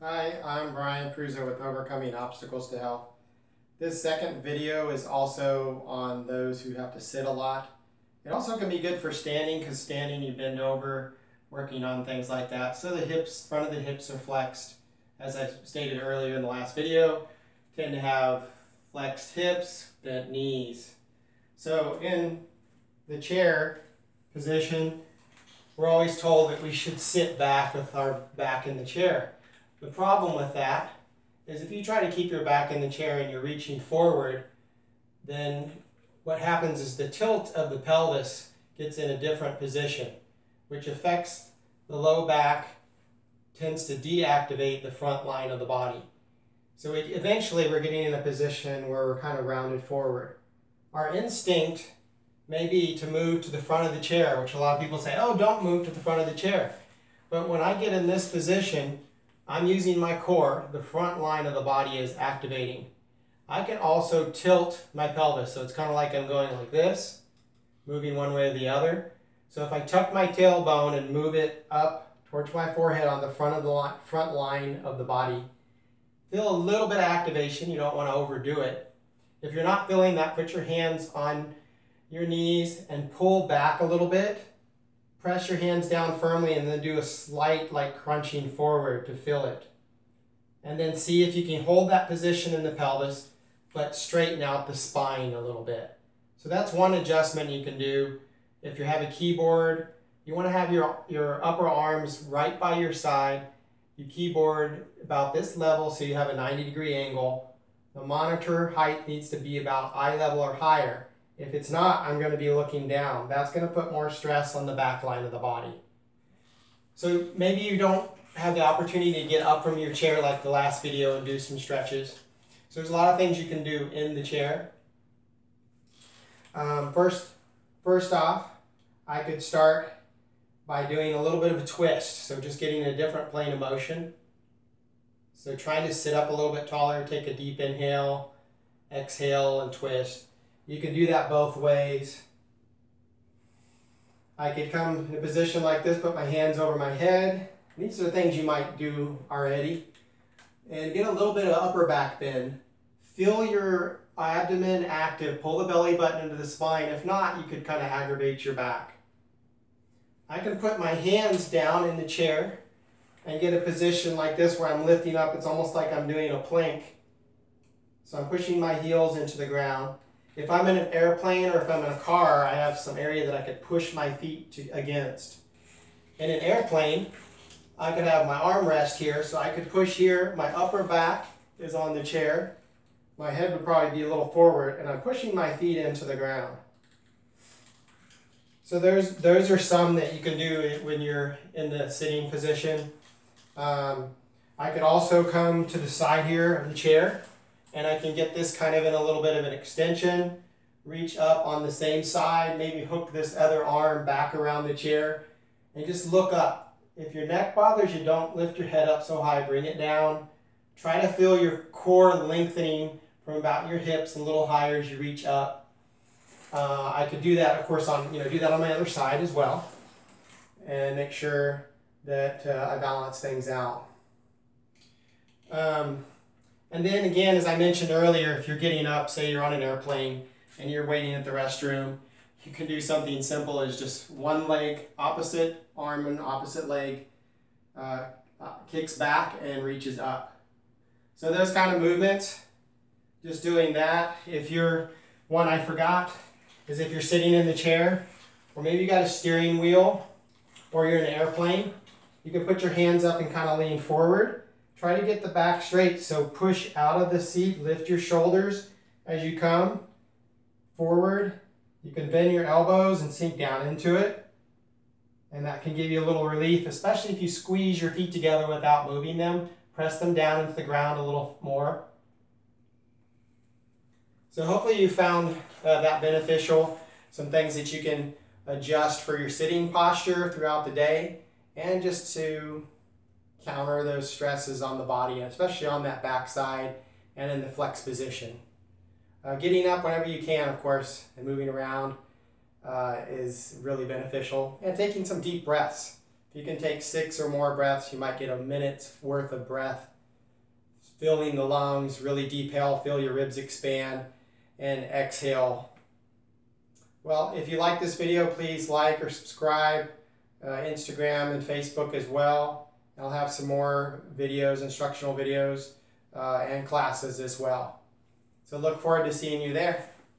Hi, I'm Brian Pruzo with Overcoming Obstacles to Health. This second video is also on those who have to sit a lot. It also can be good for standing because standing you bend over, working on things like that. So the hips, front of the hips are flexed. As I stated earlier in the last video, tend to have flexed hips, bent knees. So in the chair position, we're always told that we should sit back with our back in the chair. The problem with that is if you try to keep your back in the chair and you're reaching forward, then what happens is the tilt of the pelvis gets in a different position, which affects the low back, tends to deactivate the front line of the body. So eventually we're getting in a position where we're kind of rounded forward. Our instinct may be to move to the front of the chair, which a lot of people say, oh, don't move to the front of the chair. But when I get in this position, I'm using my core, the front line of the body is activating. I can also tilt my pelvis, so it's kind of like I'm going like this, moving one way or the other. So if I tuck my tailbone and move it up towards my forehead on the front line of the body, feel a little bit of activation. You don't want to overdo it. If you're not feeling that, put your hands on your knees and pull back a little bit. Press your hands down firmly and then do a slight like crunching forward to feel it. And then see if you can hold that position in the pelvis, but straighten out the spine a little bit. So that's one adjustment you can do. If you have a keyboard, you want to have your upper arms right by your side. Your keyboard about this level so you have a 90-degree angle. The monitor height needs to be about eye level or higher. If it's not, I'm going to be looking down. That's going to put more stress on the back line of the body. So maybe you don't have the opportunity to get up from your chair like the last video and do some stretches. So there's a lot of things you can do in the chair. First off, I could start by doing a little bit of a twist. So just getting a different plane of motion. So trying to sit up a little bit taller, take a deep inhale, exhale, and twist. You can do that both ways. I could come in a position like this, put my hands over my head. These are things you might do already. And get a little bit of upper back bend. Feel your abdomen active. Pull the belly button into the spine. If not, you could kind of aggravate your back. I can put my hands down in the chair and get a position like this where I'm lifting up. It's almost like I'm doing a plank. So I'm pushing my heels into the ground. If I'm in an airplane or if I'm in a car, I have some area that I could push my feet against. In an airplane, I could have my armrest here, so I could push here. My upper back is on the chair. My head would probably be a little forward, and I'm pushing my feet into the ground. So those are some that you can do when you're in the sitting position. I could also come to the side here of the chair, and I can get this kind of in a little bit of an extension, reach up on the same side, maybe hook this other arm back around the chair, and just look up. If your neck bothers you, don't lift your head up so high, bring it down. Try to feel your core lengthening from about your hips a little higher as you reach up. I could do that, of course, do that on my other side as well, and make sure that I balance things out. And then again, as I mentioned earlier, if you're getting up, say you're on an airplane and you're waiting at the restroom, you can do something simple as just one leg, opposite arm and opposite leg, kicks back and reaches up. So those kind of movements, just doing that. If you're, one I forgot, is if you're sitting in the chair, or maybe you got a steering wheel, or you're in an airplane, you can put your hands up and kind of lean forward. Try to get the back straight, so push out of the seat, lift your shoulders as you come forward. You can bend your elbows and sink down into it, and that can give you a little relief, especially if you squeeze your feet together without moving them. Press them down into the ground a little more. So hopefully you found that beneficial, some things that you can adjust for your sitting posture throughout the day, and just to counter those stresses on the body, especially on that back side and in the flex position. Getting up whenever you can, of course, and moving around is really beneficial. And taking some deep breaths. If you can take 6 or more breaths, you might get a minute's worth of breath. Filling the lungs, really deep inhale, feel your ribs expand, and exhale. Well, if you like this video, please like or subscribe, Instagram and Facebook as well. I'll have some more videos, instructional videos, and classes as well. So look forward to seeing you there.